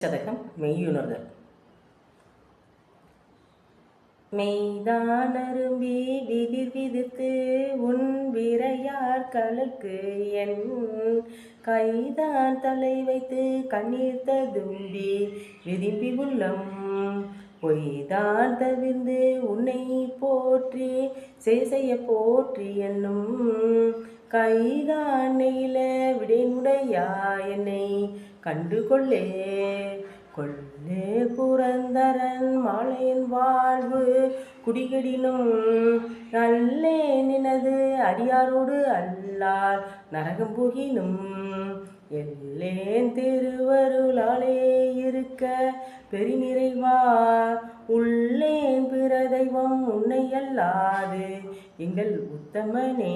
சதகம் மெய்யுணர்தல். மெய்தானரும்பி விதிர் விதித்து உன் விரையார் கலக்கு என் கைதான் தலை வைத்து கண்ணீர் ததும்பி விதிம்பி உள்ளம் பொய்தான் தவிர்ந்து உன்னை போற்றி செய்ய போற்றி என்னும் கைதான் நெய்ல விடைமுடையா என்னை கண்டு கொள்ளே கொள்ளே புரந்தரன் மாலையின் வாழ்வு குடிகடினும் நல்லே நினது அடியாரோடு அல்லால் நரகம் புகினும் எல்லேன் திருவருளாலே இருக்க பெருநிறைவா உள்ளேன் பிற தெய்வம் உன்னை அல்லாது எங்கள் உத்தமனே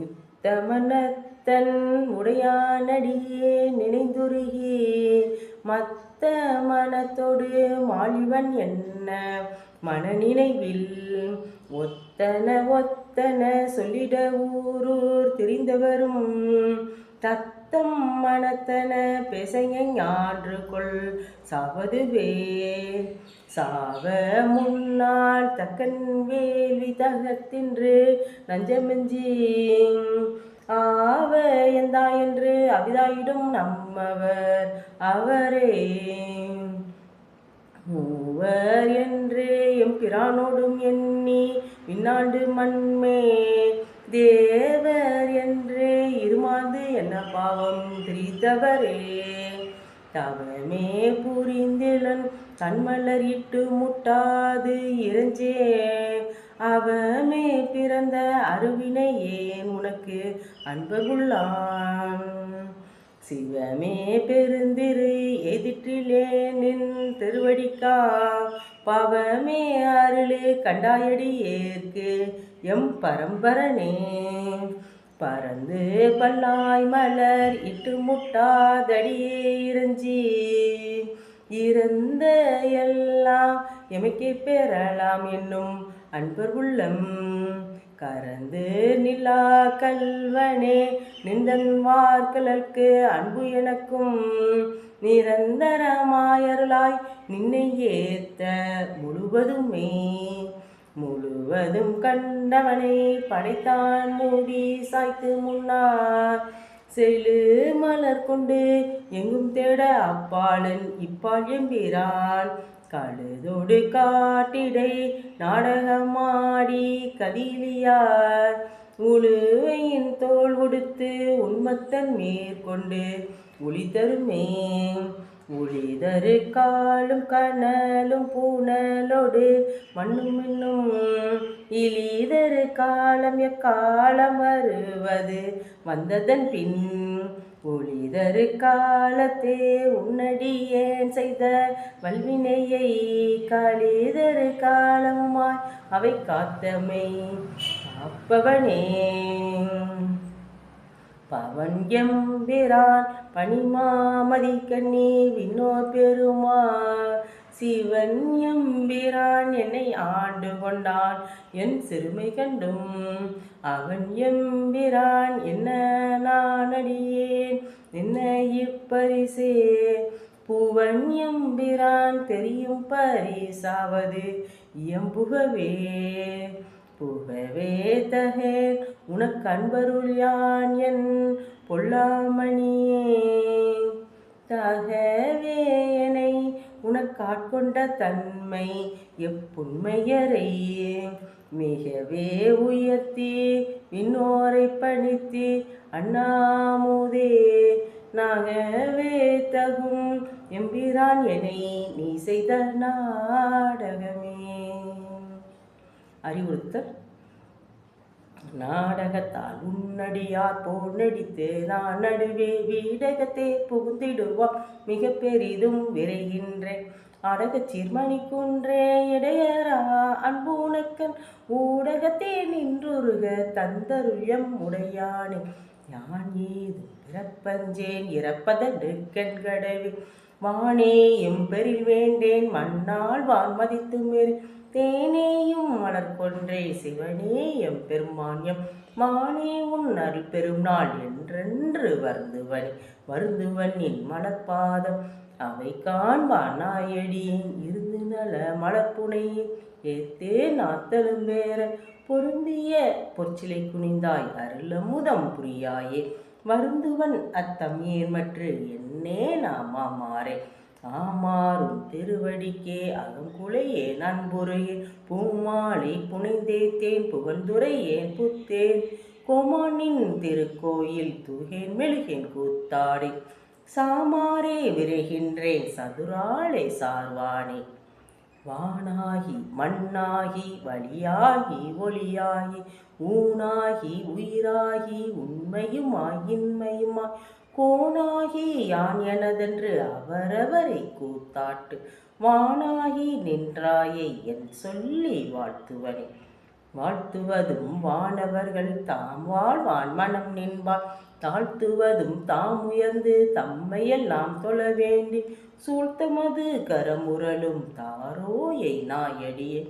உத்தமனத்தன் உடையானடியே நினைந்துருகி மத்த மனத்தோடு மாலிவன் என்ன மனநினைவில் ஒத்தன சொல்லிட ஊரூர் திரிந்தவரும் தத்தம் மனத்தன பேசையான்று கொள் சாவதுவே சாவ முன்னால் தக்கன் வேள்வி தகத்தின்று நஞ்சமெஞ்சி ஆவ எந்தா என்று அவிதாயிடும் நம்மவர் அவரே மூவர் என்று எம்பிரானோடும் எண்ணி விண்ணாண்டு மண்மே தேவர் என்று இருமாந்து என்ன பாவம் திரித்தவரே தவமே புரிந்திலன் கண்மலர் இட்டு முட்டாது இறஞ்சே அவமே பிறந்த அருவினை ஏன் உனக்கு அன்பகுள்ளான் சிவமே பெருந்திரு எதிற்றிலே நின் திருவடிக்கா பாவமே அருளே கண்டாயடி ஏற்கு எம் பரம்பரனே பறந்து பல்லாய் மலர் இட்டு முட்டாதடியே இறஞ்சி இறந்த எல்லாம் எமைக்கே பெறலாம் என்னும் அன்பர் உள்ளம் கறந்து நிலா கல்வனே நின்றன் வார்கலற்கு அன்பு எனக்கும் நிரந்தரமாயருளாய் நின்னை ஏத்த முழுவதும் கண்டவனை படைத்தான் மூடி சாய்த்து முன்னார் செழு மலர் கொண்டு எங்கும் தேட அப்பாளன் இப்பால் எம்பிரான் கழுதோடு காட்டிடை நாடகமாடி கதிலியார் உழுவையின் தோல் உடுத்து உண்மத்தன் மேற்கொண்டு ஒளிதருமே ஒளிதரு காலும் கனலும் பூனலோடு மண்ணும் இன்னும் இழிதரு காலம் எக்காலம் வருவது வந்ததன் பின் ஒளிதரு காலத்தே உன்னடியேன் செய்த வல்வினையை காலிதரு காலமாய் அவை காத்தமை காப்பவனே பவன் எம்பிரான் பனிமாமதி கண்ணி விண்ணோர் பெருமாள் சிவன் எம்பிரான் என்னை ஆண்டு கொண்டான் என் சிறுமை கண்டும் அவன் எம்பிரான் என்ன நான் அடியேன் என்ன இப்பரிசே பூவன் எம்பிரான் தெரியும் பரிசாவது இயம்புகவே புகவே தகேன் உனக்கு அன்பருள் யான் என் பொல்லாமணியே தகவே என்னை உனக்கு ஆட்கொண்ட தன்மை எப்புண்மையரை மிகவே உயர்த்தி விண்ணோரை பணித்து அண்ணாமுதே நாகவே தகும் எம்பிரான் என்னை நீ செய்த நாடகமே. அறிவுறுத்தல். நாடகத்தால் உன்னடியார் போல் நடித்து நான் நடுவே வீடகத்தே புகுந்திடுவான் மிக பெரிதும் விரைகின்றேன் ஆடகச் சீர்மணி குன்றே இடையரா அன்பு உனக்கன் ஊடகத்தே நின்றுருக தந்தருள்யம் உடையானே யான் ஏதும் இறப்பஞ்சேன் இறப்பதற்கென்கடவே வானே எம்பெரில் வேண்டேன் மண்ணால் வான்மதித்து மேறி தேனேயும் மலர்கொன்றே சிவனே எம்பெருமான் எம் மானே உன் அருள் பெரும் நாள் என்றென்று வருந்துவன் என் மலர்பாதம் அவை காண்பான் நாயடியேன் இருந்து நல மலர்ப்புனையே ஏத்தே நாத்தலும் வேற பொருந்திய பொற்சிலை குனிந்தாய் அருளமுதம் புரியாயே வருந்துவன் அத்தம் ஏர்மற்று என்னே நாமாமாறே ஆமாறும் திருவடிக்கே அகங்குலையே நண்புரையே பூமாலை புனைந்தேத்தேன் புகழ்ந்துரையேன் புத்தேன் கோமானின் திருக்கோயில் தூகேன் மெழுகேன் கூத்தாடி சாமாரே விரைகின்றேன் சதுராளை சார்வானே வானாகி மண்ணாகி வழியாகி ஒளியாகி ஊனாகி உயிராகி உண்மையுமாய் இன்மையுமாய் கோனாகி யான் எனதென்று அவரவரை கூத்தாட்டு வானாகி நின்றாயை என் சொல்லி வாழ்த்துவனே வாழ்த்துவதும் வானவர்கள் தாம் வாழ்வான் மனம் நின்பார் தாழ்த்துவதும் தாம் உயர்ந்து தம்மையெல்லாம் தொழ வேண்டி சூழ்த்தமது கரமுரலும் தாரோயை நாயடியே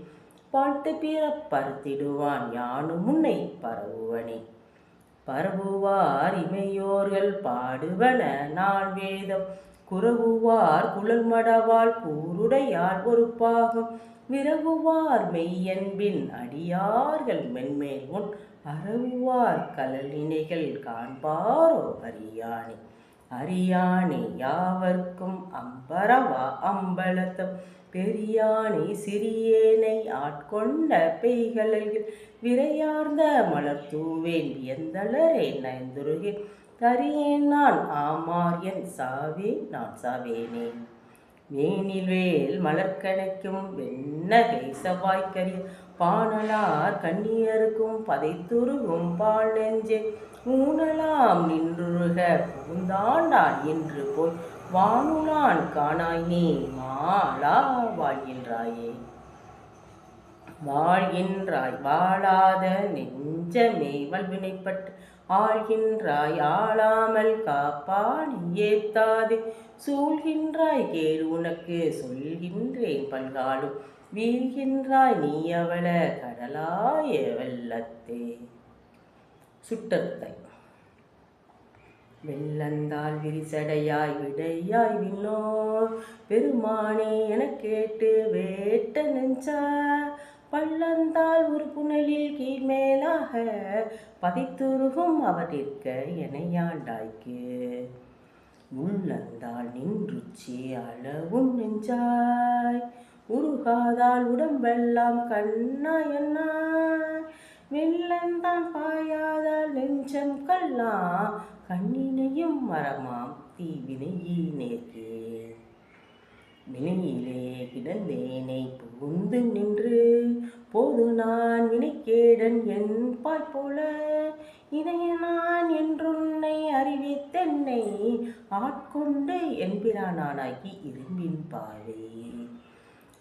வாழ்த்து பிறப்பறுத்திடுவான் யானும் முன்னை பரவுவனே பரவுவார் இமையோர்கள் பாடுவன நாள் வேதம் குரவுவார் குழல் மடவாள் கூருடையார் ஒரு பாகம் விரவுவார் மெய்யன்பின் அடியார்கள் மென்மேல் உன் அறவுவார் கலலினைகள் காண்பாரோ அறியானே அறியானே யாவர்க்கும் அம்பரவா அம்பலத்தம் பெரியானை சிறியேனை ஆட்கொண்ட பெய்கலல்கள் விரையார்ந்த மலர் தூவேன் வியந்தளரே நயந்துருகேன் தரியேன் நான் ஆமார் என் சாவே நான் சாவேனே மேனில்வேல் மலர்கணைக்கும் வெண்ணகை செவ்வாய்க்கரிய பானலார் கண்ணியருக்கும் பதைத்துருகும் பால் நெஞ்சே ஊனலாம் நின்றுருக புகுந்தாண்டான் என்று போய் வானுலான் காணாய் நீ மாலா வாழ்கின்றாயே வாழ்கின்றாய் வாழாத நெஞ்சமே வல்வினைப்பட்டு ஆழ்கின்றாய் ஆளாமல் காப்பானி ஏத்தாதே சூழ்கின்றாய் கேடு உனக்கு சொல்கின்றேன் பல்காலும் வீழ்கின்றாய் நீ அவள கடலாய வெள்ளத்தே. சுட்டத்தை வெள்ளந்தால் விரிசடையாய் விடையாய் விண்ணோர் பெருமானே என கேட்டு வேட்ட நெஞ்சா பள்ளந்தால் ஒரு புனலில் கீழ்மேலாக பதித்துருகும் அவற்றிற்க எனையாண்டாய்க்கு உள்ளந்தால் நின்றுச்சி அளவும் நெஞ்சாய் உருகாதால் உடம்பெல்லாம் கண்ணாயண்ணா வெள்ளந்தான் பாயாதால் நெஞ்சம் கல்லா கண்ணினையும் மரமாம் தீவினையினேற்கே வினையிலே கிடந்தேனை புகுந்து நின்று போது நான் வினைக்கேடன் என் பாய் போல இதைய நான் என்றுன்னை அறிவித்தென்னை ஆட்கொண்டு என்பிரானானாகி இரும்பின் பாவே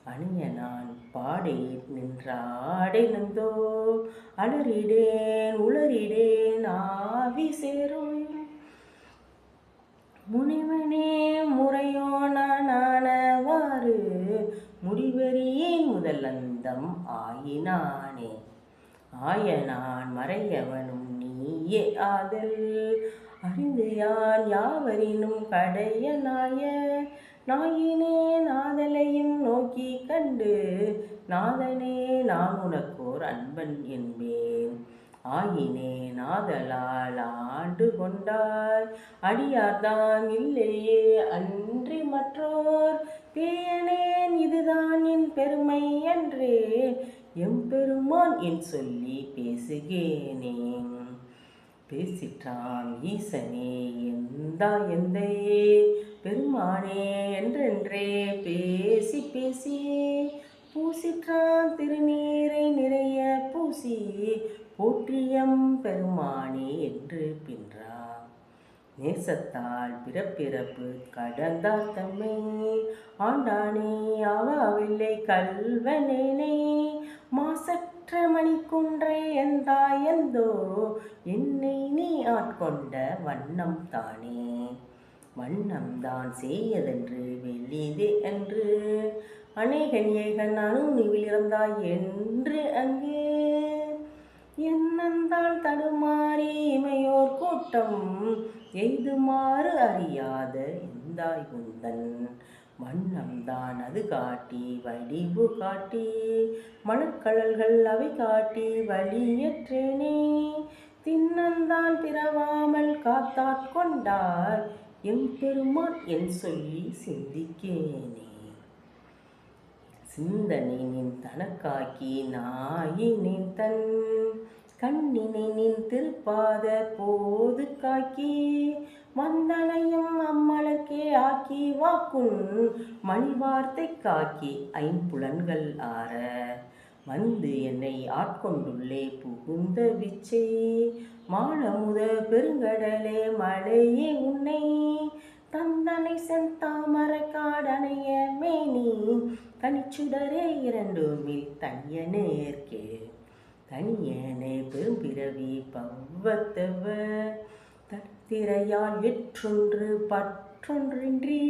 அணிய நான் பாடே நின்றாடே நந்தோ அலறிடேன் உளறிடேன் ஆவி சேரும் முனிவனே முறையோனானவாறு முடிவெறியேன் முதலந்தம் ஆயினானே ஆயனான் மறையவனும் நீயே ஆதல் அறிந்து யான் யாவரினும் கடைய நாயினே நாதலையும் நோக்கி கண்டு நாதனே நான் உனக்கோர் அன்பன் என்பேன் ஆயினே நாதலால் ஆண்டு கொண்டாய் அடியார்தான் இல்லையே அன்றி மற்றோர் பேயனேன் இதுதான் என் பெருமை என்றே எம்பெருமான் என் சொல்லி பேசுகேனே பேசிற்றான் ஈசனே எந்தையே பெருமானே என்றென்றே பேசி பேசி பூசிற்றான் திருநீரை நிறைய பூசி போற்றியம் பெருமானே என்று பின்றான் நேசத்தால் பிறப்பிறப்பு கடந்தார் தம்மை ஆண்டானே ஆவாவில்லை கல்வனேனே மாசற்ற எற்ற மணிக்குன்றை எந்தாய் எந்தோ என்னை நீ ஆட்கொண்ட வண்ணம் தானே. வண்ணம்தான் செய்யதென்று வெளிதே என்று அநேகன் ஏகன் அணுநிவில் இறந்தாய் என்று அங்கே என்னந்தான் தடுமாறி இமையோர் கூட்டம் எய்துமாறு அறியாத எந்தாய் உந்தன் வண்ணம்தான் அது காட்டி வடிவு காட்டி மலர்கழல்கள் அவை காட்டி வழியற்றேனே. தின்னந்தான் பிறவாமல் காத்தாட்கொண்டாய் எம்பெருமான் என் சொல்லி சிந்திக்கேனே. சிந்தனை நின் தனக்காக்கி நாயினின் தன் கண்ணினை நின் திருப்பாத போது காக்கி வந்தனையும் அம்மலக்கே ஆக்கி வாக்குன் மணி வார்த்தை காக்கி ஐம்புலன்கள் ஆற வந்து என்னை ஆட்கொண்டுள்ளே புகுந்த விச்சை மாலமுத பெருங்கடலே மழையே உன்னை தந்தனை செந்தாமரை காடனைய மேனி தனிச்சுடரே இரண்டுமில் தனிய நேர்க்கே. தனியனே பெரும்பிறவி பவ்வத்தவ தத்திரையால் எற்றொன்று பற்றொன்றின்றி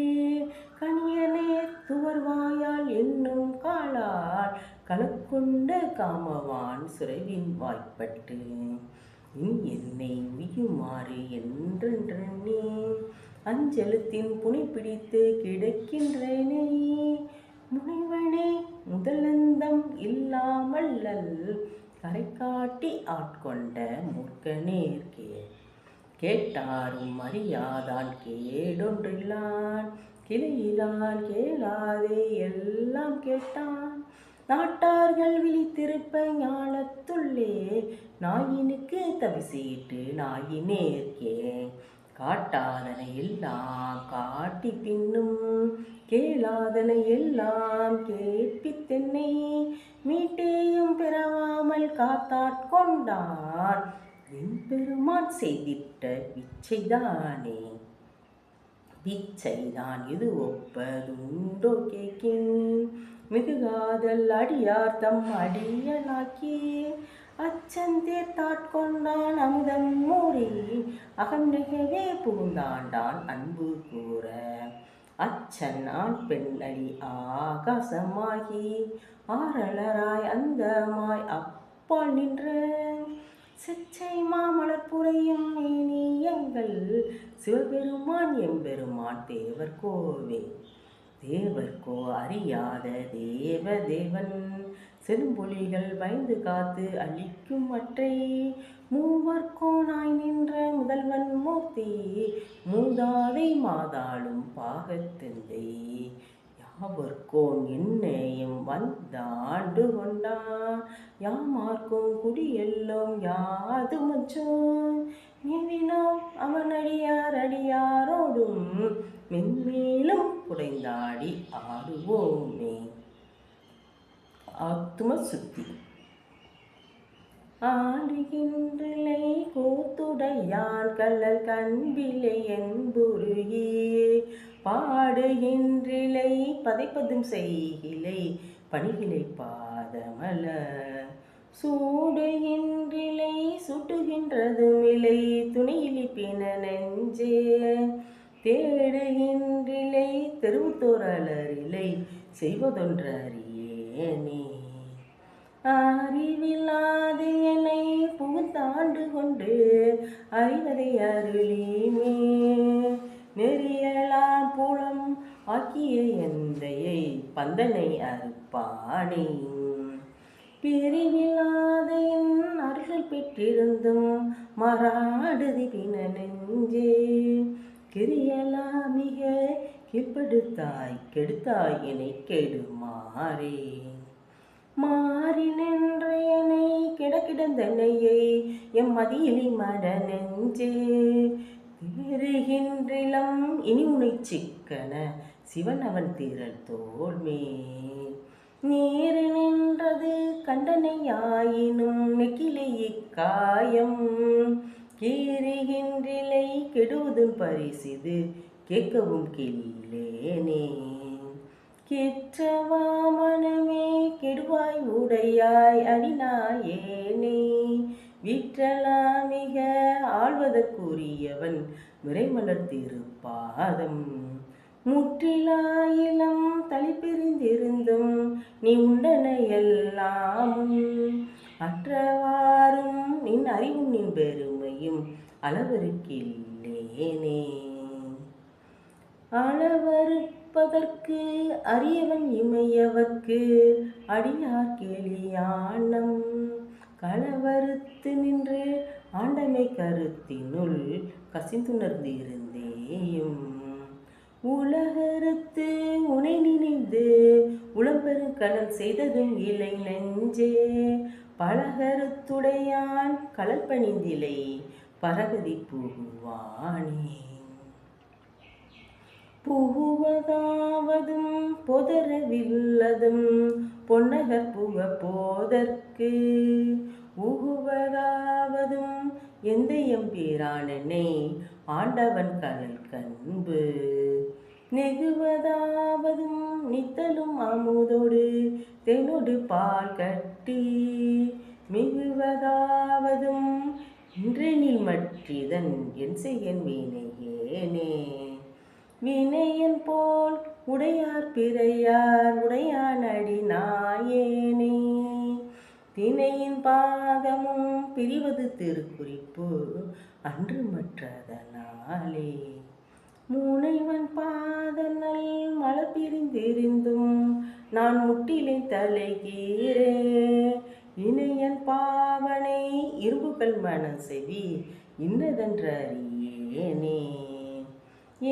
கனியனே துவர்வாயால் என்னும் காலால் கலக்கொண்ட காமவான் சுரவின் வாய்ப்பட்டு நீ என்னை உய்யுமாறு என்றென்றே அஞ்செழுத்தின் புனை பிடித்து கிடக்கின்றேனே. முனைவனே முதலந்தம் இல்லாமல்லல் கரை காட்டி ஆட்கொண்ட மூர்க்கனேற்கே. கேட்டாரும் அறியாதான் கேடொன்றில்லான் கிளையிலான் கேளாதே எல்லாம் கேட்டான் நாட்டார்கள் விழித்திருப்ப ஞானத்துள்ளே நாயினுக்கு தவிசீட்டு நாயினேற்கே. காட்டாதனை எல்லாம் காட்டி பின்னும் கேளாதனை எல்லாம் கேட்பித்தென்னை மீட்டேயும் பெறவாமல் காத்தாட்கொண்டான் எம்பெருமான் செய்திட்ட விச்சைதானே. விச்சைதான் இது ஒப்பதுண்டோ கேக்கின் மிகுகாதல் அடியார்த்தம் அடியனாக்கி அச்சந்தேர் தாட்கொண்டான் அமுதம் மூறி அகம் நெகவே புகுந்தாண்டான் அன்பு கூற அச்சன் ஆண் பெண் அடி ஆகாசமாகி ஆரலராய் அந்தமாய் அப்பால் நின்ற செச்சை மாமலர் புரையும் மேனி எங்கள் சிவபெருமான் எம்பெருமான் தேவர்கோவே. தேவர்கோ அறியாத தேவ தேவன் செரும்பொலிகள் பயந்து காத்து அழிக்கும் அற்றை மூவர்கோனாய் நின்ற முதல்வன் மூர்த்தி மூதாதை மாதாளும் பாகத்தந்தை யாவர்கோன் என்னையும் வந்தாண்டு கொண்டான் யாமார்க்கும் குடியெல்லும் யாது மச்சும் மேவினோம் அவன் அடியார் அடியாரோடும் மென்மேலும் குடைந்தாடி ஆடுவோமே. ஆத்தும சுத்தி. ஆடுகின்றலை கூத்துடையான் கல்லல் கண்பிலை என்புருகி பாடுகின்றிலை பதைப்பதும் செய்கிலை பணிகிலை பாதமல சூடுகின்றிலை சுட்டுகின்றதும் இலை துணியிலி பின நெஞ்சே தேடுகின்றிலை தெருவுத்தோரலரிலை செய்வதொன்றறியேனே. அறிவில்லாது என்னை புகுத்தாண்டு கொண்டு அறிவதை அருளிமே நெறியலாம் புலம் ஆக்கிய எந்தையை பந்தனை அறுப்பானே. பிரிவில்லாத என் அருள் பெற்றிருந்தும் மறாடுதி பின நெஞ்சே கிரியலா மிக கீழ்ப்படுத்தாய் கெடுத்தாய் என்னை கெடுமாறே. மாறி நின்ற என்னை கிடக்கிடந்தனையை எம் மதியிலி மட நெஞ்சே தேறுகின்றிலம் இனி உனை சிக்கன சிவன் அவன் திரள் தோல்மே நீரு நின்றது கண்டனையாயினும் நெக்கிலை இக்காயம் கீறுகின்றிலை கெடுவதும் பரிசிது கேட்கவும் கில்லேனே. கெற்றவா மனமே கெடுவாய் உடையாய் அடிநாயகனே வீற்றலாமிக ஆள்வதற்குரியவன் விரைமலர் திருப்பாதம். முற்றிலாயிலம் தளிப்பிரிந்திருந்தும் நீ உண்டன எல்லாமும் அற்றவாறும் நின் அறிவும் நின் பெருமையும் அளவருக்கில்லேனே. அளவறுப்பதற்கு அரியவன் இமையவர்க்கு அடியார் கேளியானம் களவறுத்து நின்று ஆண்டமை கருத்தினுள் கசிந்துணர்ந்திருந்தேயும் உலகறுத்து உனை நினைந்து உளம்பெரும் கடல் செய்ததும் இலை நெஞ்சே பலகருத்துடையான் கடல் பணிந்திலை பரகதி புகுவானே. புகுவதாவதும் பொதரவில்லதும் பொன்னகர் புக போதற்கு உகுவதாவதும் எந்த எம்பிரானனை ஆண்டவன் கடல் கண்பு நெகுவதாவதும் நித்தலும் அமுதோடு தெனொடு பால் கட்டி மிகுவதாவதும் இன்றெனில் மற்றிதன் என் செய்யன் வினையேனே. வினையன் போல் உடையார் பிறையார் உடையான் அடி நாயேனே. தினையின் பாகமும் பிரிவது திருக்குறிப்பு அன்று மற்றதனாலே முனைவன் பாதனல் மலர் பிரிந்திருந்தும் நான் முட்டிலை தலைகீரே இணையன் பாவனை இரும்புகள் மனசெவி இன்னதென்றறியேனே.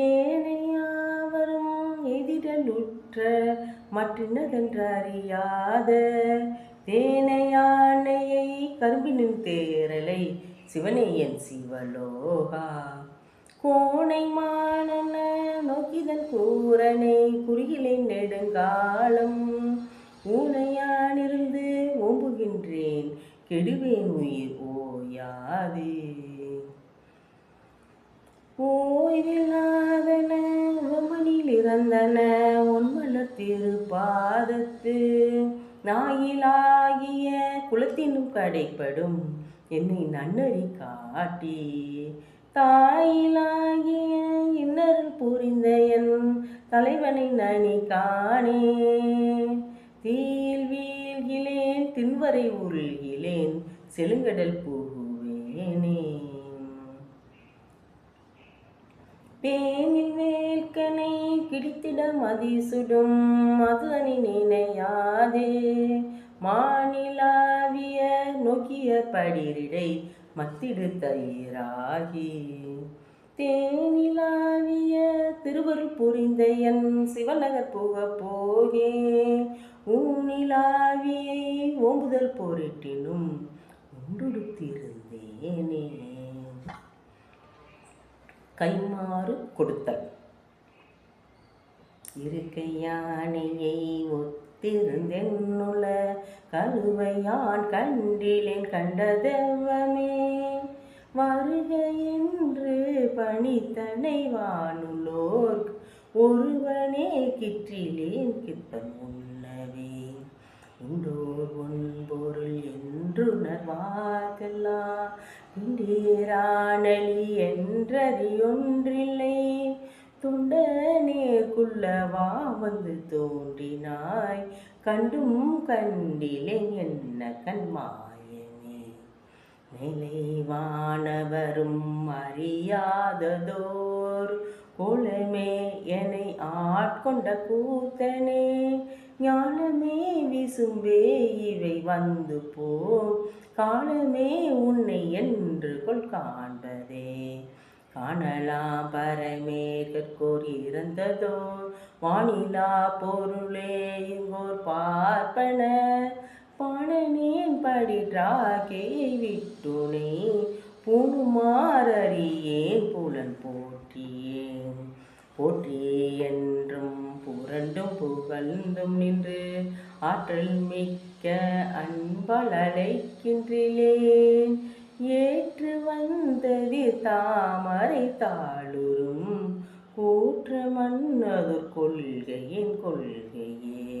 ஏனையாவரும் எதிரலுற்ற மற்றினதென்றறியாத தேனையானையை கரும்பினின் தேரலை சிவனே என் சிவலோகா கோணை மானன நோக்கிதன் கூரனை குறுகிலை நெடுங்காலம் ஊனையானிருந்து ஓம்புகின்றேன் கெடுவேன் உயிர் ஓயாது. ஓய்வில்லாதன உவமனில் இறந்தன ஒன்மலர் திருப்பாதத்து நாயிலாகிய குலத்தினும் கடைப்படும் என்னை நன்னறி காட்டி தாயிலாகிய இன்னருள் புரிந்த என் தலைவனை நனி காணே. தீயில் வீழ்கிலேன் தின்வரை உள்கிலேன் செழுங்கடல் புகுவேனே. பேனில் வேல்கனை கிடித்திட மதிசுடும் மதுதனி நினையாதே மாநிலாவிய நோக்கிய படிரிடை மத்திடு தயிராகி தேனிலாவிய திருவருள் புரிந்த என் சிவநகர் புக போகே ஊனிலாவியை ஓம்புதல் பொருட்டினும் உண்டுடுத்திருந்தேனே. கைமாறு கொடுத்தல். இருக்கை யானையை ஒத்திருந்தென்னுல கருவையான் கண்டிலேன் கண்டதெவ்வமே வருக என்று பணித்தனை வானுலோர் ஒருவனே கிற்றிலேன் கிற்பன் முன்னவே உண்டோர் ஒன்பொருள் என்றுணர்வார்க்கெல்லாம் இண்டேரானலி என்றறியொன்றில்லை தொண்டனேற்குள்ளவா வந்து தோன்றினாய் கண்டும் கண்டிலேன் என்ன கண்மாயமே. நிலைவானவரும் அறியாததோர் கோலமே என்னை ஆட்கொண்ட கூத்தனே ஞானமே விசும்பே இவை வந்து போ காலமே உன்னை என்று கொள் காண்பதே. காணலாம் பரமே கற்கோர் இறந்ததோ வானிலா பொருளே இங்கோர் பார்ப்பன பாணனேன் படிற்றாகே விட்டுனை பூணுமாறியேன் புலன் போற்றியேன் போற்றி என்றும் புரண்டும் புகழ்ந்தும் நின்று ஆற்றல் மிக்க அன்பால் அழைக்கின்றேன் ஏற்று வந்தது தாமரை தாளுரும் கூற்ற மன்னதொர் கொள்கையின் கொள்கையே.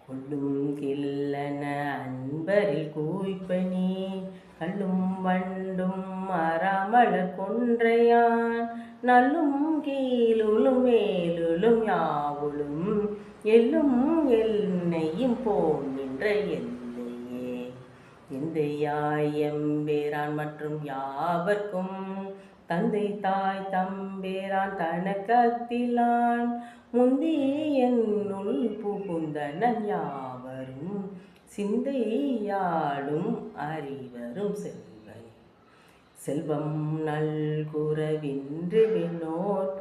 கொள்ளும் கில்லன அன்பரில் கூய்ப்பனி கல்லும் வண்டும் மரமலர் கொன்றையான் நல்லும் கீழுளும் மேலுளும் யாவுளும் எல்லும் எல்லையும் போல் நின்ற எந்தையே எந்தையாய் எம்பேரான் மற்றும் யாவர்க்கும் தந்தை தாய் தம்பேரான் தனக்கத்திலான் முந்தி என்னுள் புகுந்தனன் யாவரும் சிந்தையாலும் அறிவரும் செல்வன் செல்வம் நல்குறவின்றி விண்ணோர்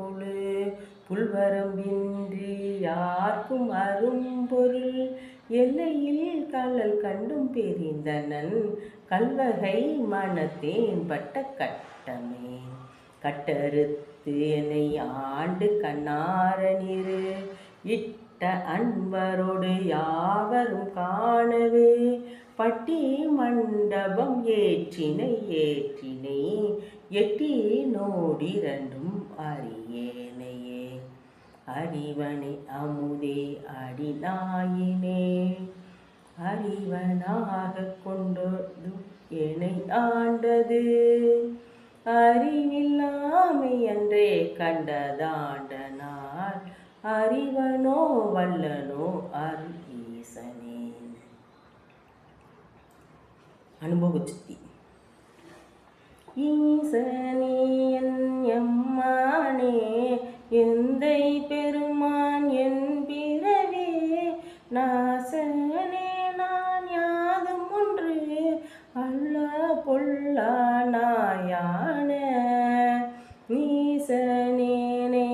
புல்வரம்பின்றி யார்க்கும் அரும்பொருள் எல்லையில் கள்ளல் கண்டும் பெரிந்தனன் கல்வகை மனத்தேன் பட்ட கட்டமே கட்டறுத்து என்னை ஆண்டு கண்ணார நீரு இட்ட அன்பரோடு யாவரும் காணவே பட்டி மண்டபம் ஏற்றினை எட்டி நோடிரண்டும் அறியேனையே அறிவனை அமுதே அடிநாயினே அறிவனாக கொண்டது என்னை ஆண்டது அறிவில்லாமை என்றே கண்டதாண்டனால் அறிவனோ வல்லனோ ஈசனே. அனுபவ சுத்தி. ஈசனே என் எம்மானே எந்தை பெருமான் என் பிறவே நாசனே நான் யாதும் ஒன்று அல்ல பொல்லா நாயான நீசனேனே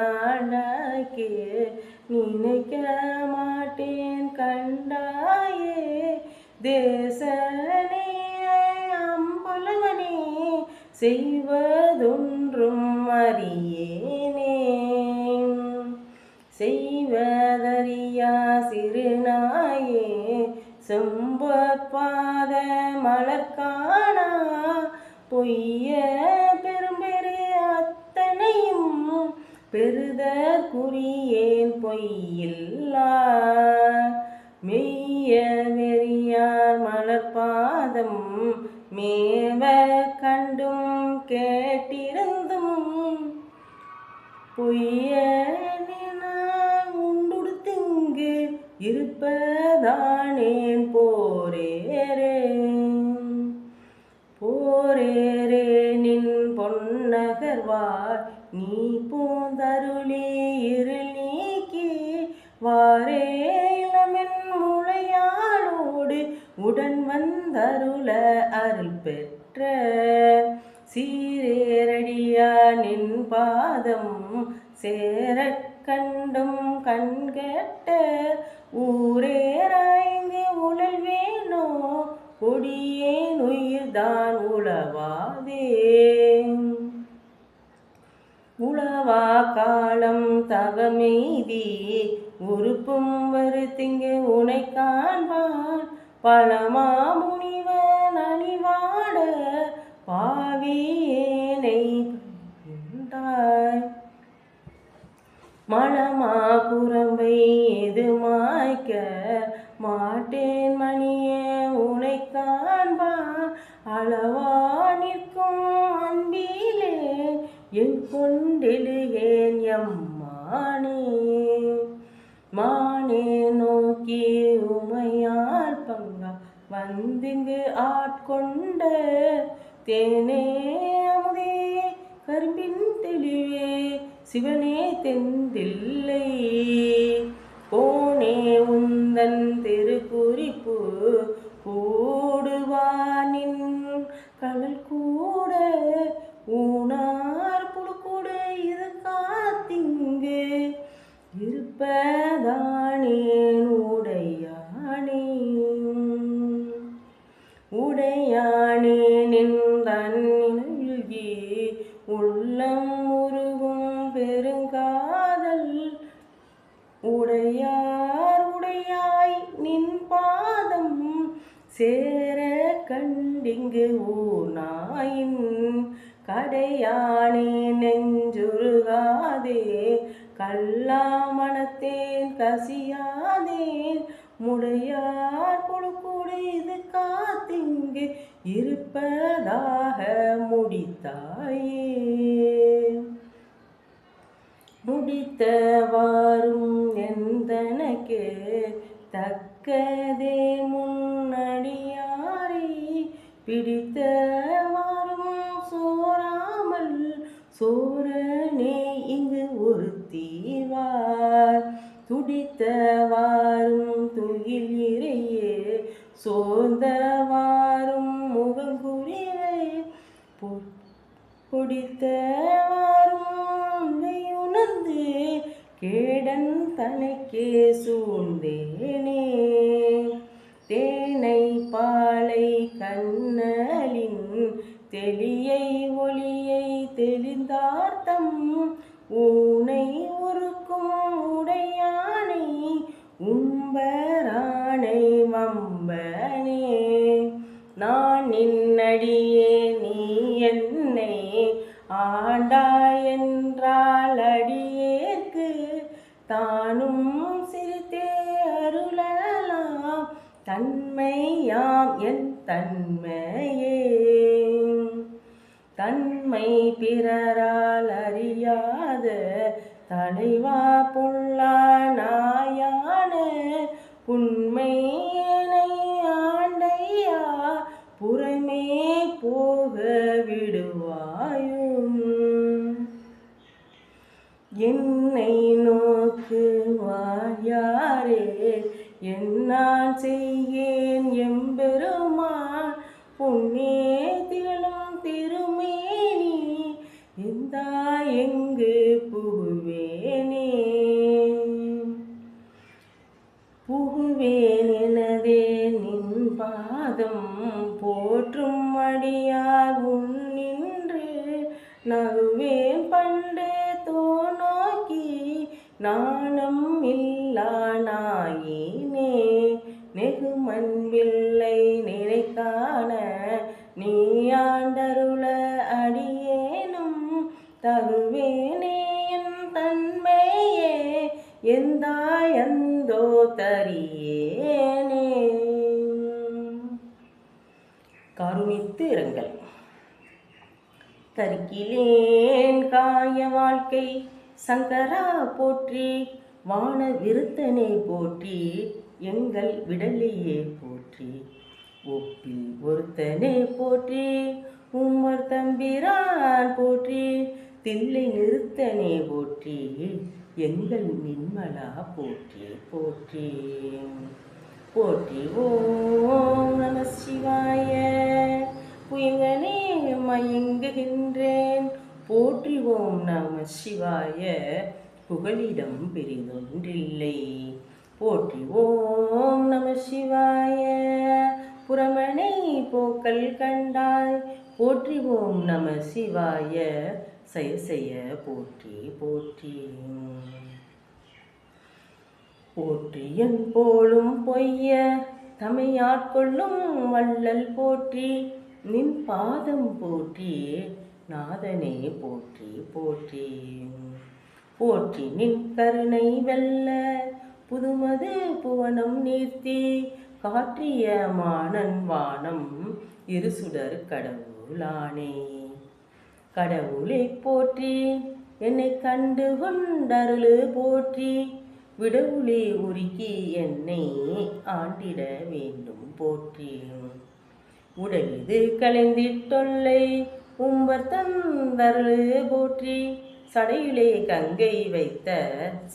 ஆண்டாக்கே நினைக்க மாட்டேன் கண்டாயே தேசனே அம்புலவனே செய்வதொன்றும் அறியேனே செய்வதறியா சிறுநாயே செம்பற்பாத மலர்காணா பொய்ய பெரும்பெரு அத்தனையும் பெறுதற்குரியேன் பொய்யில்லா மெய்ய வெறியார் மலர்பாதம் மேவ கண்டும் கேட்டிருந்தும் பொய்ய நான் உண்டுடுத்திங்கு இருப்பதானேன் போரேரே நின் பொன்னகர்வார் நீ போந்தருளி இருள் நீக்கி வாரே இளமென் முளையாளோடு உடன் வந்தருள அருள் பெற்ற சீரேரடியா நின் பாதம் சேரக் கண்டும் கண்கெட்ட ஊரேராய்ந்து உழல்வேனோ கொடியேன் உயிர்தான் உளவா காலம் தவமெய்தி உறுப்பும் வருத்திங்கு உனை காண்பான் பழமா முனிவன் அணிவாட பாவியேனை மலமா குரம்பை எது மாய்க்க மாட்டேன் மணியே உனை காண்பான் அளவா நிற்கும் அன்பிலே என் கொண்டெழுகேன் எம்மானே மானே நோக்கி உமையால் பங்கா வந்திங்கு ஆட்கொண்ட தேனே அமுதே கரும்பின் தெளிவே சிவனே தெந்தில்லை போனே உந்தன் திருக்குறிப்பு கூடுவானின் கடல் கூட ஊனார் புழுக்கூட இது காத்திங்கு இருப்பதானேன் உடையானே நின்றி உள்ளம் உருகும் பெருங்காதல் உடையாய் நின் பாதம் சேர கண்டிங்கு ஊனாயின் கடையானே நெஞ்சுருகாதே கல்லா மனத்தேன் கசியாதேன் முடையார் புழுக்கூடு இது காத்திங்கு இருப்பதாக முடித்தாயே. முடித்தவாறும் எந்தனக்கு தக்கதே முன்னடியாரை பிடித்தவாறும் சோராமல் சோரனே இங்கு ஒரு தீவார் துடித்தவாறும் துயில் இறையே சோர்ந்தவாறும் முகங்குறிவை பொடித்தவாறும் உணர்ந்து கேடன் தனக்கே சூழ்ந்தேனே. தேனை பாலை கண்ணலின் தெளியை ஒளியை தெளிந்தார்த்தம் ஊனை உருக்கும் உடையானை உம்பரானை வம்பனே. நான் நின்னடியே நீ என்னை ஆண்டாய் என்றால் அடியேற்கு தானும் சிரித்தே அருளலாம் தன்மையாம் என் தன்மையே. தன்மை பிறரால் அறியாத தலைவா பொல்லா நாயான உண்மையனை ஆண்டையா புறமே போக விடுவாயும். என்னை நோக்குவாயாரே என்னால் செய்யேன் எம்பெருமான் பொன்னே திகழும் திருமேனி எந்தா எங்கு புகுவேனே. புகுவேன் எனதே நின் பாதம் போற்றும் அடியார் உன்னின்று நகுவேன் பண்டு தோநோக்கி நாணம் இல்லா நாயினே. நெகுமன்பில்லை நினைக்கான நீ ஆண்டருள அடியேனும் தகுவேனே என் தன்மையே எந்தாயந்தோ தரியேனே. கருணித்து இரங்கல். தரிக்கிலேன் காய வாழ்க்கை சங்கரா போற்றி வான விருத்தனை போற்றி எங்கள் விடலையே போற்றி ஒப்பில் ஒருத்தனை போற்றி உம்மர் தம்பிரான் போற்றி தில்லை நிறுத்தனை போற்றி எங்கள் நின்மலா போற்றி போற்றி போற்றி. ஓம் நம சிவாய. புயங்கனே மயங்குகின்றேன் போற்றி. ஓம் நம சிவாய. புகலிடம் பெரிதொன்றில்லை போற்றி. ஓம் நம சிவாய. புறமனை போக்கல் கண்டாய் போற்றி. ஓம் நம சிவாய. செய்ய செய்ய போற்றி போற்றி போற்றி. என் போலும் பொய்ய தமையாட்கொள்ளும் வள்ளல் போற்றி நின் பாதம் போற்றி நாதனே போற்றி போற்றி போற்றி. நின் கருணை வெல்ல புதுமது புவனம் நீர்த்தி காற்றிய மானன் வானம் இருசுடர் கடவுளானே. கடவுளை போற்றி என்னை கண்டு கொண்டருளு போற்றி விடவுளே உருக்கி என்னை ஆண்டிட வேண்டும் போற்றி. உடலிது கலைந்திட்டொல்லை உம்பர் தந்தருளு போற்றி சடையிலே கங்கை வைத்த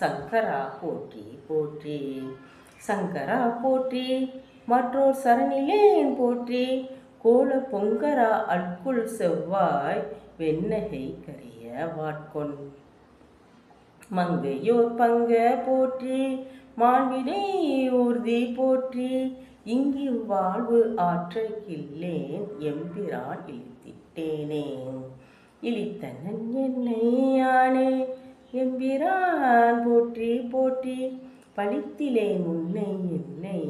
சங்கரா போற்றி போற்றி. சங்கரா போற்றி மற்றோர் சரணிலேன் போற்றி கோல பொங்கரா அல்குல் செவ்வாய் வெண்ணகை கரிய வாட்கொன் மங்கையோர் பங்க போற்றி மாண்பினை ஊர்தி போற்றி இங்கி வாழ்வு ஆற்றகில்லேன் எம்பிரான் இழித்திட்டேனே. இழித்தனன் என்னை யானே எம்பிரான் போற்றி போற்றி பழித்திலே முன்னை என்னை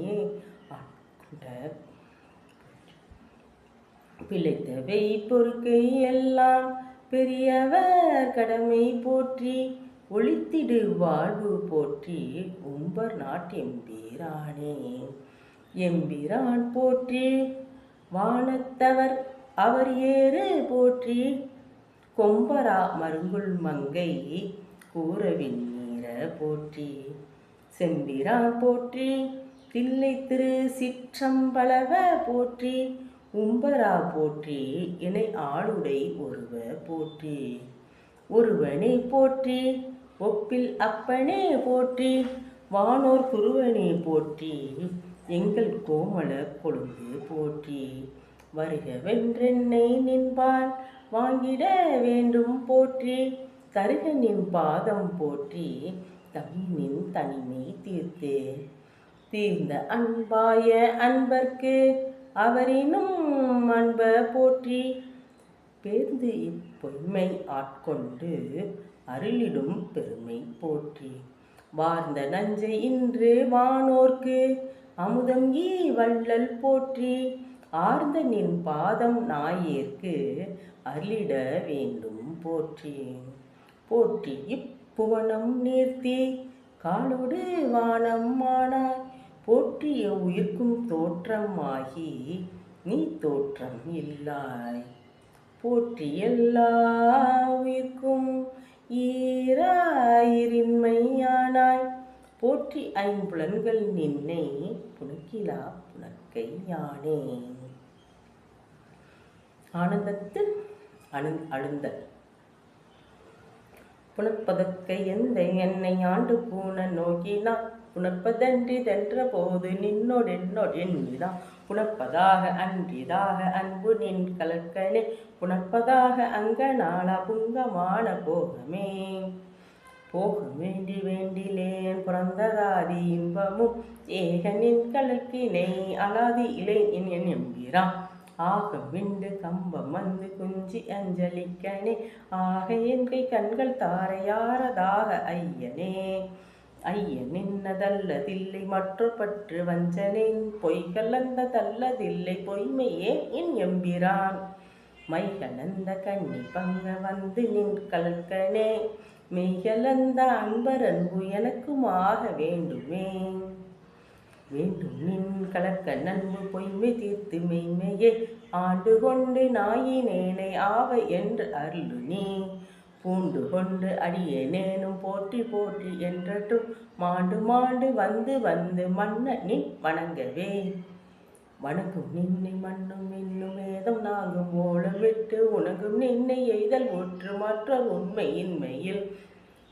ஆட்கொண்ட பிழைத்தவை பொறுக்கை எல்லாம் பெரியவர் கடமை போற்றி ஒளித்திடு வாழ்வு போற்றி உம்பர் நாட்டெம்பீரானே. எம்பிரான் போற்றி வானத்தவர் அவர் ஏறு போற்றி கொம்பரா மருங்குல் மங்கை கூறவின் நீர போற்றி செம்பிரான் போற்றி தில்லை திரு சிற்றம்பலவ போற்றி உம்பரா போற்றி இணை ஆளுடை ஒருவ போற்றி ஒருவனே போற்றி ஒப்பில் அப்பனே போற்றி வானோர் குருவனே போற்றி எங்கள் கோமள கொழுந்து போற்றி வருக வென்றென்னை நின்பால் வாங்கிட வேண்டும் போற்றி தருக நின் பாதம் போற்றி தமிழின் தனிமை தீர்த்து தீர்ந்த அன்பாய அன்பர்க்கு அவரினும் அன்ப போற்றி பேர்ந்து இப்பொய்மை ஆட்கொண்டு அருளிடும் பெருமை போற்றி வார்ந்த நஞ்சை இன்று வானோர்க்கு அமுதம் ஈ வள்ளல் போற்றி ஆர்ந்த நின் பாதம் நாயேற்கு அருளிட வேண்டும் போற்றி போற்றி இப்புவனம் நீர்த்தி காலோடு வானம் ஆனாய் போற்றிய உயிர்க்கும் தோற்றம் ஆகி நீ தோற்றம் இல்லாய் போற்றி எல்லா உயிர்க்கும் ஈராயிரின்மையானாய் போற்றி ஐம்புலன்கள் நின்னை புனக்கிலா புனக்கை யானே. ஆனந்தத்தில் அழுந்தல் புனற்பதற்கை எந்த என்னை ஆண்டு பூன நோக்கினான் புணர்ப்பதன்றி தென்ற போது நின்னோடென்னோடென்னிதான் புணர்ப்பதாக அன்றிதாக அன்பு நின் கலக்கனே புணர்ப்பதாக அங்க நாளா புங்கமான போகமே போக வேண்டி வேண்டிலேன் புறந்ததாதி இன்பமும் ஏகனின் கலக்கினை அலாதி இலை என் எம்பிரான் ஆக விண்டு கம்பம் வந்து குஞ்சி அஞ்சலிக்கனே ஆக என் கை கண்கள் தாரையாரதாக ஐயனே ஐயன் நின்னதல்லதில்லை மற்ற பற்று வஞ்சனேன் பொய்கலந்ததல்லதில்லை பொய்மையே என் எம்பிரான் மைகலந்த கண்ணி பங்க வந்து நின் கலக்கனே மெய்கலந்த அன்பரன்பு எனக்குமாக வேண்டுமே வேண்டும் நின் கலக்க நன்பு பொய்மை தீர்த்து மெய்மையே ஆண்டு கொண்டு நாயினேனை ஆவ என்று அருளு நீ பூண்டு கொண்டு அடியேனேனும் போற்றி போற்றி என்றும் மாண்டு மாண்டு வந்து வந்து மன்ன நின் வணங்கவே வணங்கும் நின்னை மண்ணும் இன்னும் வேதம் நாங்கும் ஓலம் விட்டு உணங்கும் நின்னை எய்தல் ஒற்று மற்ற உண்மையின்மையில்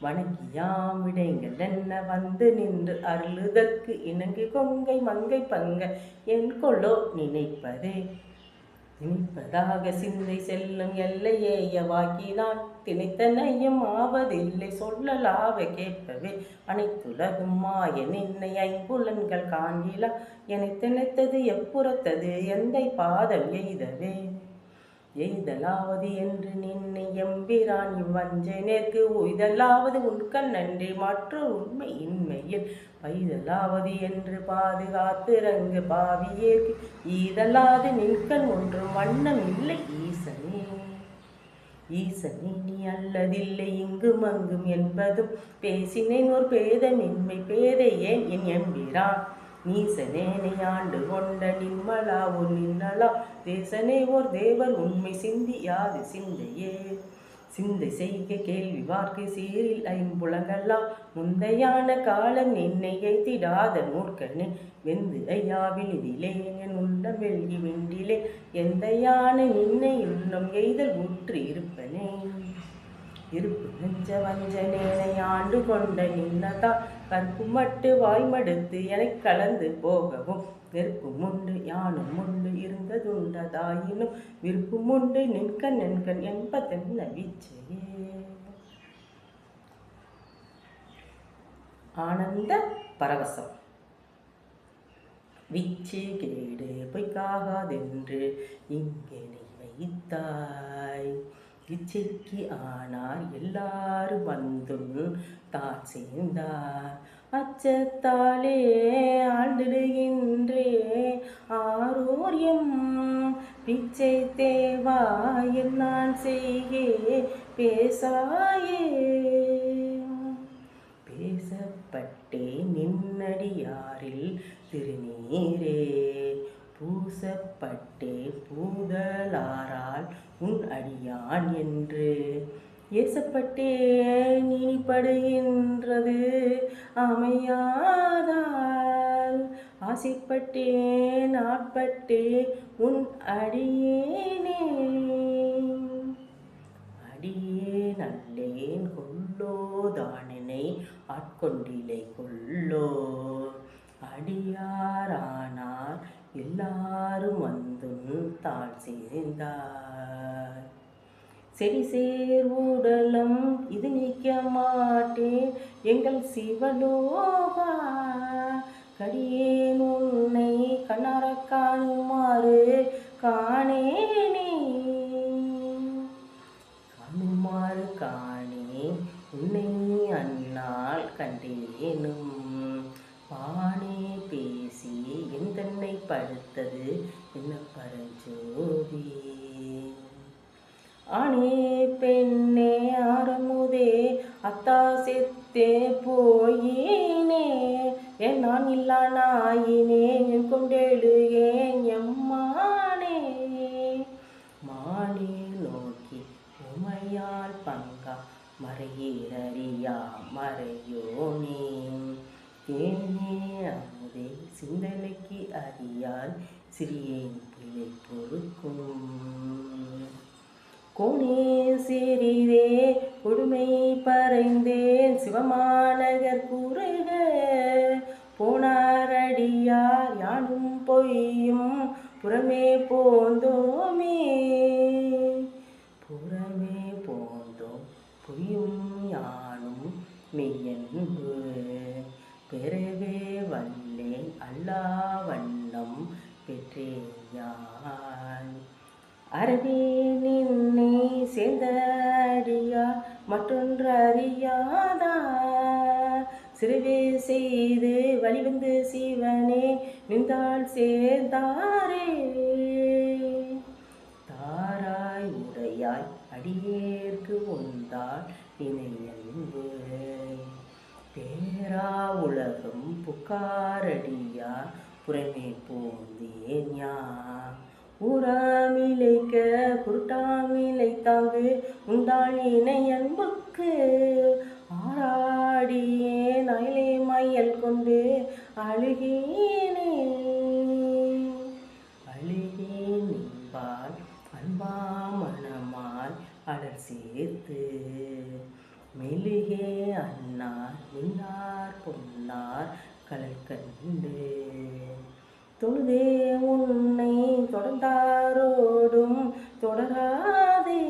வணங்கியாம் விடைங்கள் என்ன வந்து நின்று அருளுதற்கு இணங்கு கொங்கை மங்கை பங்க என் கொள்ளோ நினைப்பதே நினைப்பதாக சிந்தை செல்லும் எல்லையேய வாக்கினான் திணைத்தனையும் ஆவதில்லை சொல்லலாவ கேட்பவே அனைத்துலகும் மாய நின்னை ஐம்புலன்கள் காண்கிலா என திணைத்தது எப்புறத்தது எந்தை பாதம் எய்தவே எய்தலாவது என்று நின்னை எம்பிரான் இவ்வஞ்சனேற்கு உய்தலாவது உட்கண் நன்றி மற்ற உண்மை இன்மையில் பைதலாவது என்று பாதுகாத்திறங்கு பாவியேற்கு ஈதலாது நின்கண் ஒன்றும் வண்ணம் இல்லை ஈசனே ஈசனே நீ அல்லதில்லை இங்கும் அங்கும் என்பதும் பேசினேன் ஒரு பேதமின்மை பேதை ஏன் என் எம்பிரான் நீசனேனை ஆண்டு கொண்ட நின்மலா ஒரு நின்னலா தேசனே ஓர் தேவர் உண்மை சிந்தியாது சிந்தையே சிந்தை செய்க கேள்வி வார்க்கு சீரில் ஐம்புலங்கல்லா முந்தையான காலம் நின்னை எய்திடாத மூர்க்கனே வெந்து ஐயாவில் இதிலே என் உள்ள வெள்ளி வெண்டிலே எந்தையான நின்னை உள்ளம் எய்தல் உற்று இருப்பனே இருப்பு நெஞ்ச வஞ்சனேனை ஆண்டு கொண்ட நின்னதா கற்பு மட்டு வாய்மடுத்து என கலந்து போகவும் வெறுப்பும் உண்டு யானும் உண்டு இருந்ததுண்டதாயினும் விருப்பும் உண்டு நின்கண் நென்கண் என்பதென்ன வீச்சையே. ஆனந்த பரவசம் விச்சு கேடு பொய்க்காகாதென்று இங்கெனை வைத்தாய் இச்சைக்கு ஆனால் எல்லாரும் வந்தும் தான் சேர்ந்தார் அச்சத்தாலே ஆண்டிடுகின்றே ஆரோரியம் பிச்சை தேவா நான் செய்கே பேசாயே. நேசப்பட்டே நின்னடியாரில் திருநீரே பூசப்பட்டே பூதலாரால் உன் அடியான் என்று ஏசப்பட்டே நீனிப்படுகின்றது அமையாதால் ஆசைப்பட்டேன் ஆட்பட்டே உன் அடியேனே அடியேன் அல்லேன் கொல்லோ தானினை ஆட்கொண்டிலை கொல்லோ அடியாரானார் எல்லாரும் வந்தும் தாழ் சேர்ந்தார் செடி சேர் உடலம் இது நீக்க மாட்டேன் எங்கள் சிவலோகா கடியேன் உன்னை கண்ணார காணுமாறு காணேனே காணுமாறு காணே உன்னை அந்நாள் கண்டேனும் பானே பேசி என் தன்னை படுத்தது என்ன பரஞ்சோதி ஆனே பெண்ணே ஆரமுதே அத்தா செத்தே போயினே என் நான் இல்லா நாயினே என் கொண்டேழு ஏன் எம்மானே மானே நோக்கி உமையால் பங்கா மறையீரறியா மறையோனே தேனே அமுதே சிந்தனைக்கு அறியால் சிறியேன் பிழை பொறுக்கும் கோனே சிறிதே கொடுமை பறைந்தேன் சிவமாநகர் குறுக போனாரடியார் யானும் பொய்யும் புறமே போந்தோமே புறமே போந்தோம் பொய்யும் யானும் மெய்யன்பு பெறவே வல்லேன் அல்லா வண்ணம் பெற்றேன் யான் அறவே நின்னை சேர்ந்த அடியார் மற்றொன்று அறியாதா சிறுவே செய்து வழிவந்து சிவனே நின்றாள் சேர்ந்தாரே தாராய் உடையாய் அடியேற்கு உந்தாள் இணையன்பு பேரா உலகம் புக்காரடியார் புறமே போந்தேன் யான் ஊராமிலைக்க குருட்டாமிலை தாங்கு உண்டாள் இணை அன்புக்கு ஆராடியே நயிலே மையல் கொண்டு அழுகேனே அழுகேன் நின்பால் அன்பா மனமால் அடர் சேர்த்து மெழுகே அன்னார் மின்னார் பொன்னார் கடல் கண்டு தொழுதே உன்னை தொடர்ந்தாரோடும் தொடராதே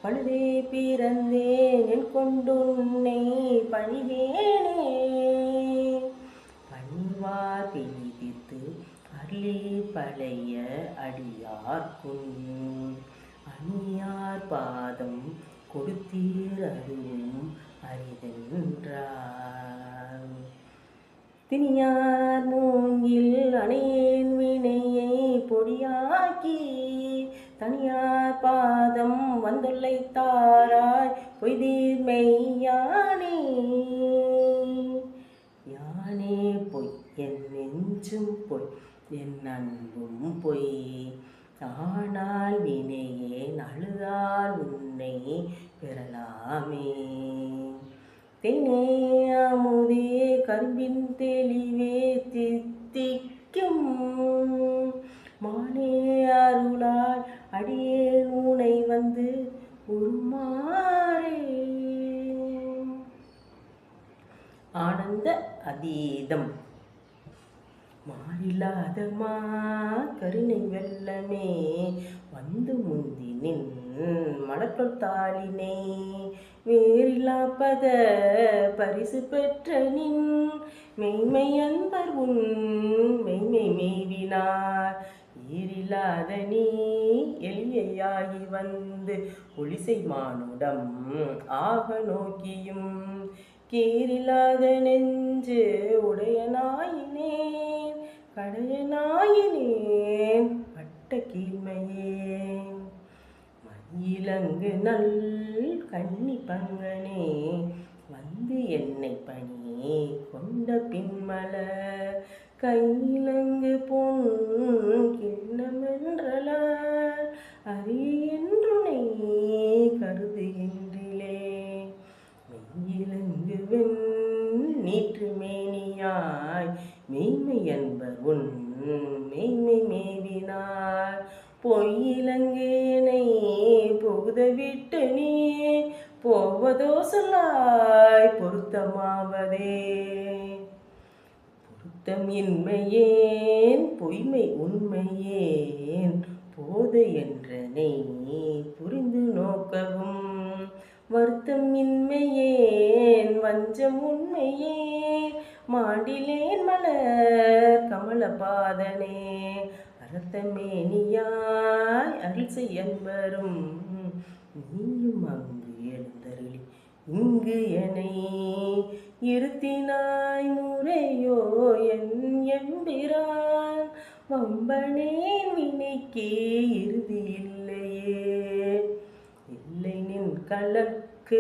பழுதே பிறந்தேன் என் கொண்டுன்னை பணிகேனே பணிவார் பிணிதித்து அருளி பழைய அடியார்க்கும் அணியார் பாதம் கொடுத்தீர் அதுவும் அரிதென்றார் திணியார் மூங்கில் அணையேன் வினையை பொடியாக்கி தனியார் பாதம் வந்துள்ளை தாராய் பொய்தீர் மெய்யானே யானே பொய் என் நெஞ்சும் பொய் என் அன்பும் பொய் ஆனால் வினையே அழுதால் உன்னை பெறலாமே தேனே அமுதே கரும்பின் தெளிவே தித்திக்கும் மானே அருளால் அடியேன் உனை வந்து உருமாறே ஆனந்த அதீதம் மாறில்லாத மா கருணை வெள்ளமே வந்து முந்தி நின் மலர்த்தாளினை வேறில்லா பத பரிசு பெற்ற நின் மெய்மை அன்பர் உன் மெய்மை மேவினார் ஈரில்லாத நீ எளியாகி வந்து ஒளிசை மானுடம் ஆக நோக்கியும் கீரில்லாத நெஞ்சு உடையனாயினேன் கடையனாயினேன் பட்ட கீழ்மையே மயிலங்கு நல் கன்னி பங்கனே வந்து என்னை பணி கொண்ட பின்மலர் கையிலங்கு பொன் கிண்ணமென்றலார் அரிய என்றுனை கருதுகின்றிலே மெய்யிலங்கு நீற்று மேனியாய் மெய்மை என்பர் உன் மெய்மை மேவினார் பொய்யிலங்கேனை புகுத விட்டு நீ போவதோ சொல்லாய் பொருத்தமாவதே பொருத்தம் இன்மையேன் பொய்மை உண்மையேன் போது என்றனை புரிந்து நோக்கவும் வருத்தம் இன்மையேன் வஞ்சம் உண்மையே மாண்டிலேன் மலர் கமல பாதனே அரத்தமேனியாய் அருள் செய்யன்பரும் நீயும் அங்கு எழுந்தருளி இங்கு என்னை இருத்தினாய் முறையோ என் எம்பிரான் வம்பனேன் வினைக்கே இறுதி இல்லையே இல்லை நின் கலக்கு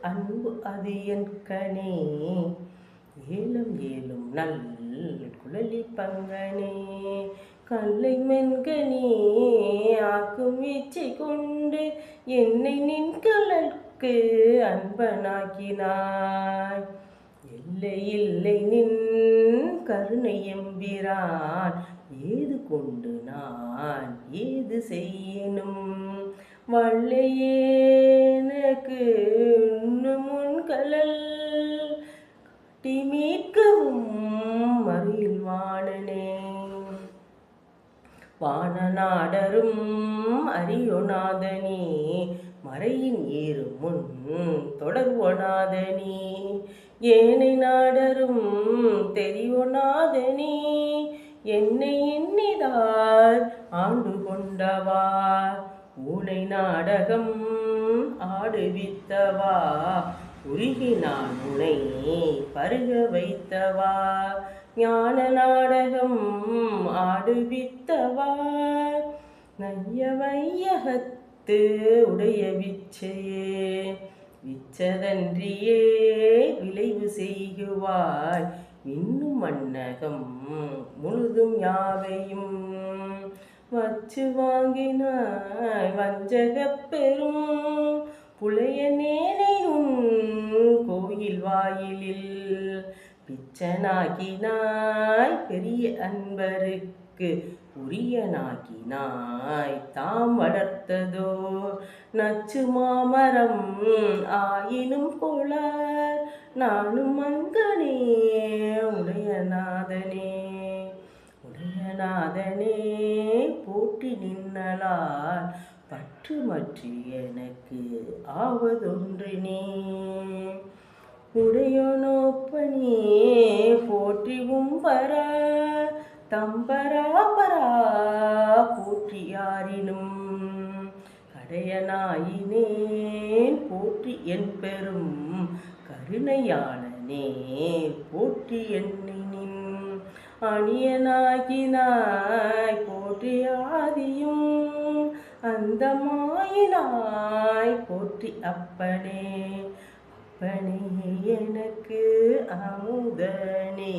அன்பு அது என் கனே ஏலம் ஏலும் நல் குழலி பங்கனே கல்லை மென்கனே ஆக்கும் இச்சை கொண்டு என்னை நின் கலக்கு அன்பனாக்கினாய் இல்லை இல்லை நின் கருணை எம்பிரான் ஏது கொண்டு நான் ஏது செய்யணும் வல்லையேனக்கு முன் கலல் கட்டி மீட்கவும் மறியில் வாணனே வானநாடரும் அறியொநாதனே மறையின் ஏறு முன் தொடர்வொநாதனே ஏனை நாடரும் தெரிவொநாதனே என்னை எண்ணிதார் ஆண்டு கொண்டவா ஊனை நாடகம் ஆடுவித்தவா உருகினான் உனை பருக வைத்தவா ஞான நாடகம் ஆடுவித்தவா நைய வையகத்து உடைய விச்சையே விச்சதன்றியே விளைவு செய்குவாய் இன்னும் மன்னகம் முழுதும் யாவையும் வச்சு வாங்கினாய் வஞ்சகப் பெரும் புலைய நேனை உன் கோயில் வாயிலில் பிச்சனாகினாய் பெரிய அன்பருக்கு உரியனாகினாய் தாம் வளர்த்ததோ நச்சு மாமரம் ஆயினும் கோளார் நானும் அங்கனே உடையநாதனே உடையநாதனே போற்றி நின்னலால் பற்று மற்றி எனக்கு ஆவதொன்றினே உடையோனோப்பனே போற்றிவும் வரா தம்பராபரா போற்றியாரினும் கடையனாயினேன் போற்றி என் பெரும் கருணையாளனே போற்றி என்னினின் அணியனாகினாய் போற்றி ஆதியும் அந்த மாயினாய் போற்றி அப்பனே அப்பனே எனக்கு அமுதனே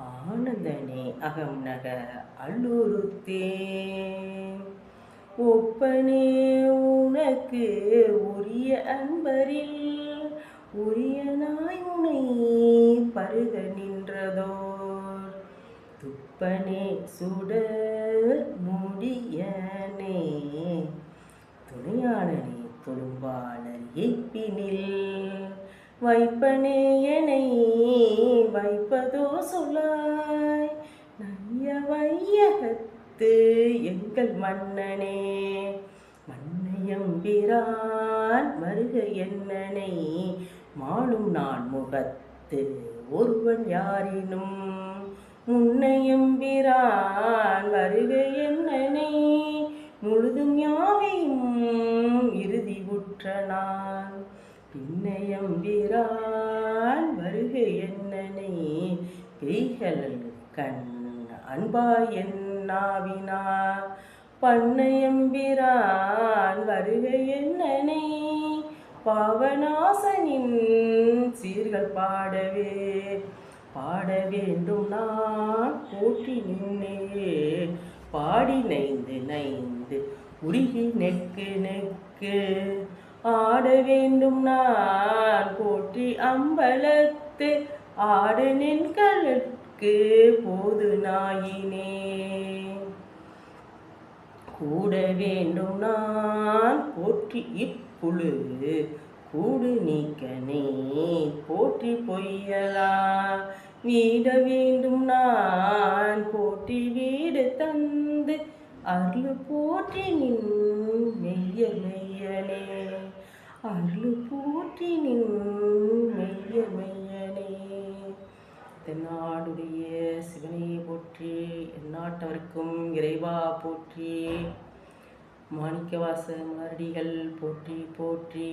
ஆனந்தனே அகம் நக அல்லுறுத்தேன் ஒப்பனே உனக்கு உரிய அன்பரில் உரியனாய் உனை பருக நின்றதோர் துப்பனே சுடர் முடியனே துணையாளனே தொழும்பாளர் எய்ப்பினில் வைப்பனே எனை வைப்பதோ சொல்லாய் நைய வையகத்து எங்கள் மன்னனே மன்னையம்பிரான் வருக என்னனை மாளும் நான் முகத்து ஒருவன் யாரினும் முன்னையம்பிரான் வருக என்னனை முழுதும் யாவையும் இறுதி உற்ற நான் பின்னையம்பிரான் வருக என்னனை பெய்கலல் கண் அன்பாய் என்னாவினார் பண்ணையம்பிரான் வருக என்னனை பாவநாசனின் சீர்கள் பாடவே பாட வேண்டும் நான் போற்றி நின்னே பாடி நைந்து நைந்து உருகி நெக்கு நெக்கு ஆட வேண்டும் நான் போற்றி அம்பலத்து ஆடு நின்களுக்கு போது நாயினே கூட வேண்டும் நான் போற்றி இப்புழு கூடு நீக்கனே போற்றி பொய்யலா வீட வேண்டும் நான் போற்றி வீடு தந்து அருள் போற்றி நின் மெய்ய மெய்யனே அருள் போற்றி நின் மெய்ய மெய்யனே. தென்னாடுடைய சிவனை போற்றி எந்நாட்டவர்க்கும் இறைவா போற்றி மாணிக்கவாச மலரடிகள் போற்றி போற்றி.